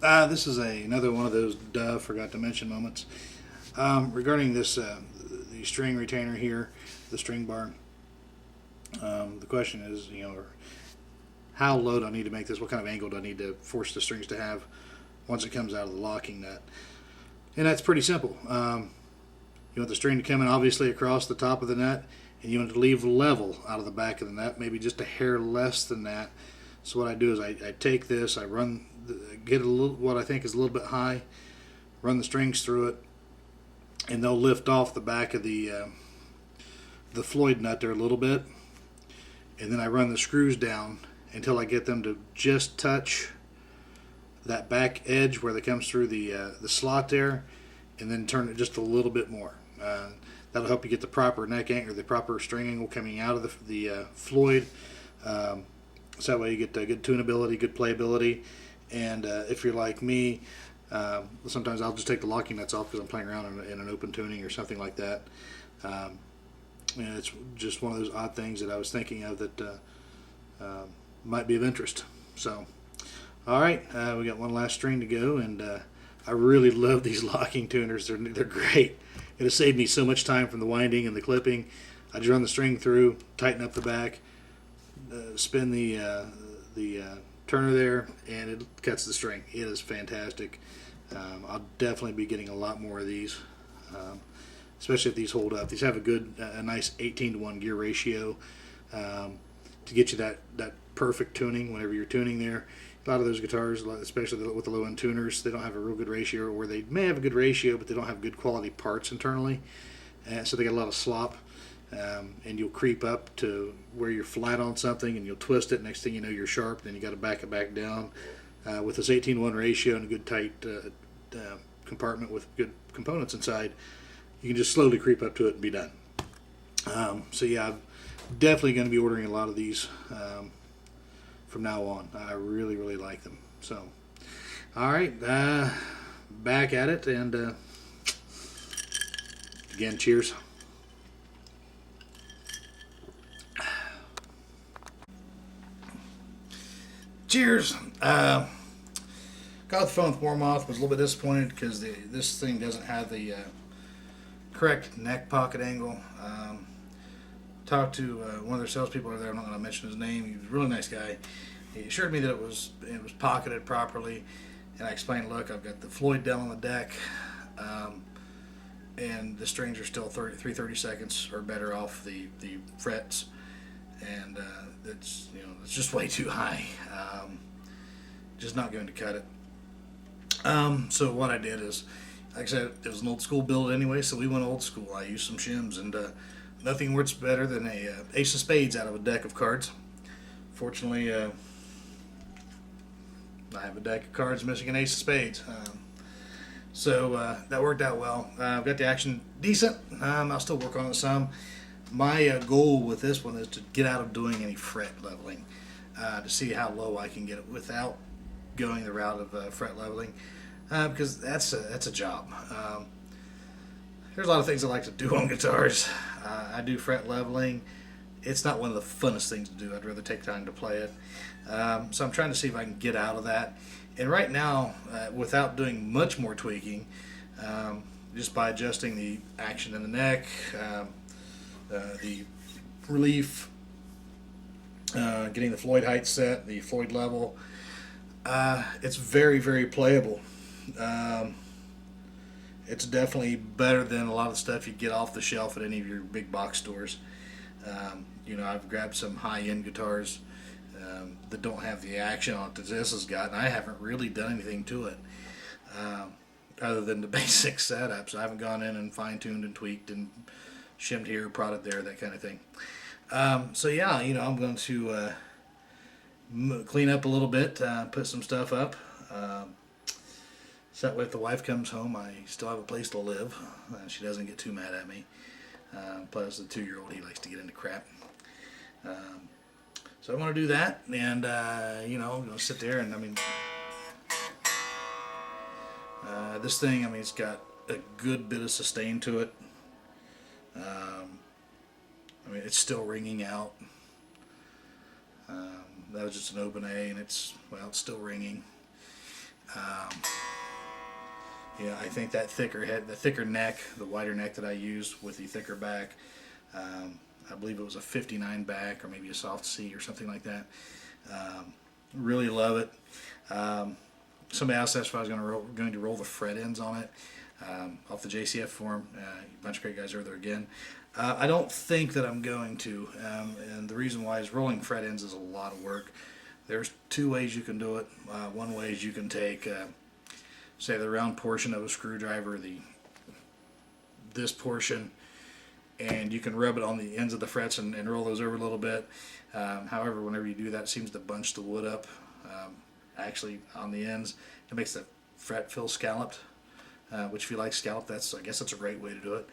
This is another one of those forgot to mention moments. Regarding this, the string retainer here, the string bar. The question is, how low do I need to make this? What kind of angle do I need to force the strings to have once it comes out of the locking nut? And that's pretty simple. You want the string to come in obviously across the top of the nut, and you want it to leave level out of the back of the nut, maybe just a hair less than that. So what I do is I take this, I get a little, what I think is a little bit high, run the strings through it, and they'll lift off the back of the Floyd nut there a little bit, and then I run the screws down until I get them to just touch that back edge where it comes through the slot there, and then turn it just a little bit more. That'll help you get the proper neck angle, or the proper string angle coming out of the Floyd. So that way you get good tunability, good playability, and if you're like me, sometimes I'll just take the locking nuts off because I'm playing around in an open tuning or something like that. And it's just one of those odd things that I was thinking of that might be of interest. So, all right, we got one last string to go, and I really love these locking tuners. They're great. It has saved me so much time from the winding and the clipping. I just run the string through, tighten up the back, spin the turner there, and it cuts the string. It is fantastic. I'll definitely be getting a lot more of these, especially if these hold up. These have a nice 18-to-1 gear ratio to get you that perfect tuning whenever you're tuning there. A lot of those guitars, especially with the low-end tuners, they don't have a real good ratio, or they may have a good ratio, but they don't have good quality parts internally, and so they get a lot of slop. And you'll creep up to where you're flat on something, and you'll twist it. Next thing you know, you're sharp. Then you got to back it back down. With this 18-to-1 ratio and a good tight compartment with good components inside, you can just slowly creep up to it and be done. So yeah, I'm definitely going to be ordering a lot of these from now on. I really, really like them. So, all right, back at it, and again, cheers. Cheers. Got the phone with Warmoth. Was a little bit disappointed because this thing doesn't have the correct neck pocket angle. Talked to one of their salespeople over there. I'm not going to mention his name. He was a really nice guy. He assured me that it was pocketed properly, and I explained, look, I've got the Floyd down on the deck, and the strings are still 3/32 or better off the frets, and it's just way too high. Just not going to cut it. So what I did is, like I said, it was an old school build anyway, so we went old school. I used some shims, and nothing works better than a ace of spades out of a deck of cards. Fortunately, I have a deck of cards missing an ace of spades. So that worked out well. I've got the action decent. I'll still work on it some. My goal with this one is to get out of doing any fret leveling, to see how low I can get it without going the route of fret leveling, because that's a job. There's a lot of things I like to do on guitars. I do fret leveling. It's not one of the funnest things to do. I'd rather take time to play it. So I'm trying to see if I can get out of that. And right now, without doing much more tweaking, just by adjusting the action in the neck, the relief, getting the Floyd height set, the Floyd level, it's very, very playable. It's definitely better than a lot of the stuff you get off the shelf at any of your big box stores. I've grabbed some high-end guitars that don't have the action on it that this has got, and I haven't really done anything to it other than the basic setups. I haven't gone in and fine-tuned and tweaked and shimmed here, prodded there, that kind of thing. So yeah, I'm going to clean up a little bit, put some stuff up. So that way if the wife comes home, I still have a place to live. She doesn't get too mad at me. Plus the 2-year-old, he likes to get into crap. So I want to do that, and I'm going to sit there, and this thing, it's got a good bit of sustain to it. It's still ringing out. That was just an open A, and it's still ringing. Yeah, I think that thicker head, the thicker neck, the wider neck that I used with the thicker back, I believe it was a 59 back or maybe a soft C or something like that. Really love it. Somebody asked us if I was going to roll the fret ends on it off the JCF forum. A bunch of great guys over there again. I don't think that I'm going to, and the reason why is rolling fret ends is a lot of work. There's two ways you can do it. One way is you can take, say, the round portion of a screwdriver, this portion, and you can rub it on the ends of the frets and roll those over a little bit. However, whenever you do that, it seems to bunch the wood up. Actually, on the ends, it makes the fret feel scalloped. Which, if you like scallop, I guess that's a great way to do it.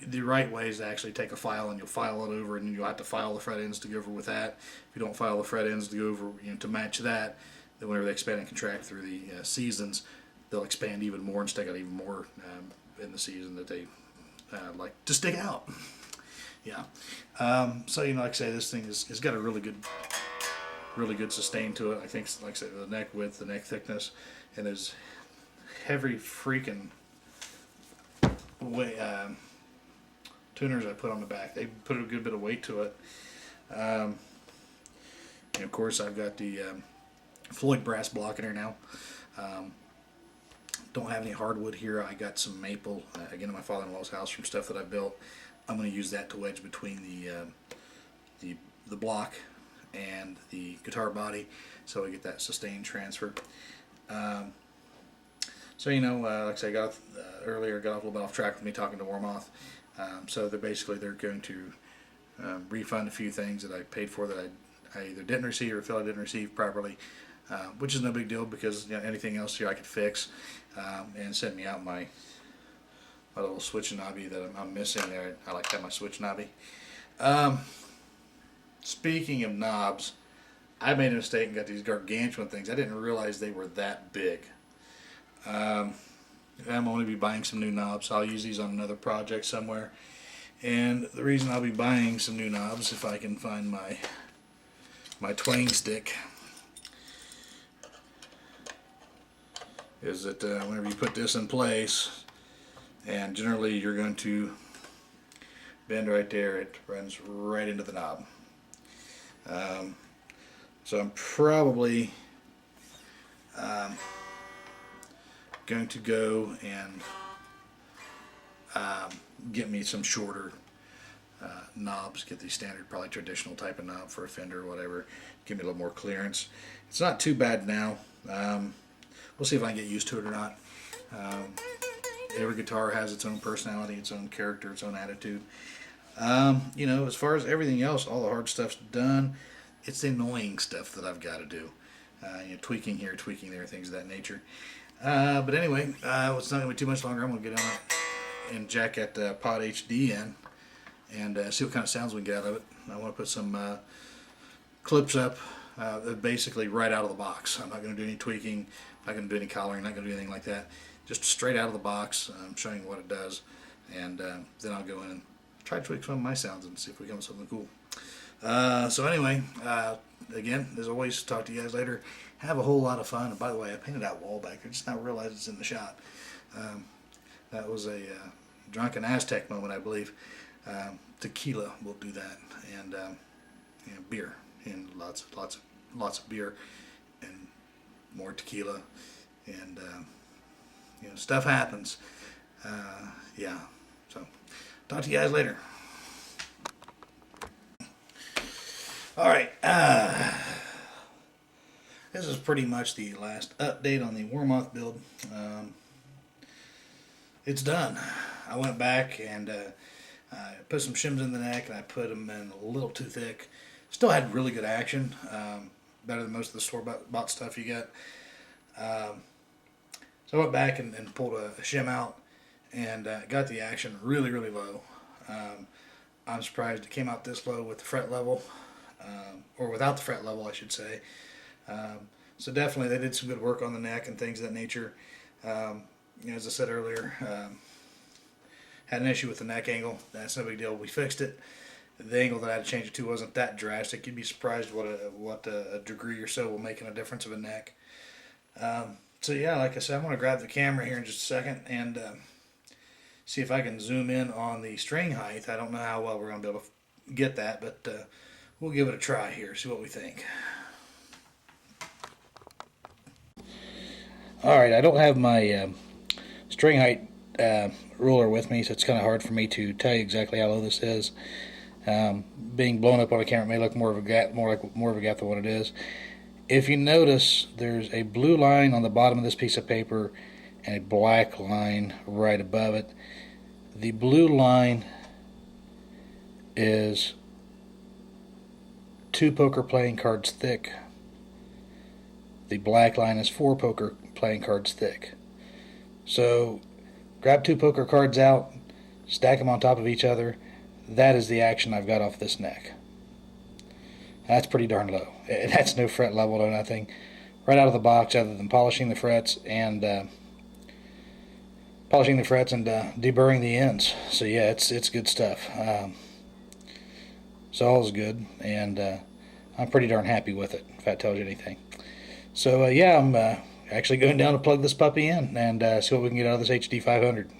The right way is to actually take a file and you'll file it over, and you'll have to file the fret ends to go over with that. If you don't file the fret ends to go over, to match that, then whenever they expand and contract through the seasons, they'll expand even more and stick out even more in the season that they like to stick out. Yeah. So like I say, this thing has got a really good sustain to it. I think, like I said, the neck width, the neck thickness, and those heavy freaking tuners I put on the back. They put a good bit of weight to it. And of course, I've got the Floyd brass block in here now. Don't have any hardwood here. I got some maple, again, in my father-in-law's house from stuff that I built. I'm going to use that to wedge between the block and the guitar body, so I get that sustained transfer. So like I said, I got earlier got off a little bit off track with me talking to Warmoth. So they're going to refund a few things that I paid for that I either didn't receive or feel I didn't receive properly, which is no big deal because anything else here I could fix, and send me out my little switch knobby that I'm missing there. I like to have my switch knobby. Speaking of knobs, I made a mistake and got these gargantuan things. I didn't realize they were that big. I'm going to be buying some new knobs. I'll use these on another project somewhere. And the reason I'll be buying some new knobs, if I can find my twang stick, is that whenever you put this in place, and generally you're going to bend right there, it runs right into the knob. So I'm probably going to go and get me some shorter knobs, get the standard, probably traditional type of knob for a Fender or whatever, give me a little more clearance. It's not too bad now. We'll see if I can get used to it or not. Every guitar has its own personality, its own character, its own attitude. As far as everything else, all the hard stuff's done. It's the annoying stuff that I've got to do. Tweaking here, tweaking there, things of that nature. But anyway, it's not going to be too much longer. I'm going to get on it and jack that Pod HD in and see what kind of sounds we can get out of it. I want to put some clips up basically right out of the box. I'm not going to do any tweaking, not going to do any coloring, not going to do anything like that. Just straight out of the box. I'm showing you what it does, and then I'll go in and try to tweak some of my sounds and see if we come up with something cool. So anyway, again, as always, talk to you guys later. Have a whole lot of fun. And by the way, I painted that wall back there. Just now realized it's in the shot. That was a drunken Aztec moment, I believe. Tequila will do that, and beer, and lots of beer, and more tequila, and stuff happens. Yeah. So, talk to you guys later. All right. This is pretty much the last update on the Warmoth build. It's done. I went back and I put some shims in the neck, and I put them in a little too thick. Still had really good action, better than most of the store-bought stuff you get. So I went back and pulled a shim out and got the action really, really low. I'm surprised it came out this low with the fret level, or without the fret level, I should say. So definitely they did some good work on the neck and things of that nature. As I said earlier, had an issue with the neck angle. That's no big deal. We fixed it. The angle that I had to change it to wasn't that drastic. You'd be surprised what a degree or so will make in a difference of a neck. So yeah, like I said, I'm going to grab the camera here in just a second and see if I can zoom in on the string height. I don't know how well we're going to be able to get that, but we'll give it a try here, see what we think. Alright, I don't have my string height ruler with me, so it's kind of hard for me to tell you exactly how low this is. Being blown up on a camera may look more of a gap than what it is. If you notice, there's a blue line on the bottom of this piece of paper and a black line right above it. The blue line is 2 poker playing cards thick. The black line is 4 poker playing cards thick. So grab 2 poker cards out, stack them on top of each other. That is the action I've got off this neck. That's pretty darn low. That's no fret level or nothing. Right out of the box, other than polishing the frets and deburring the ends. So yeah, it's good stuff. So all is good, and I'm pretty darn happy with it, if that tells you anything. So yeah, I'm actually going down to plug this puppy in and see what we can get out of this HD 500.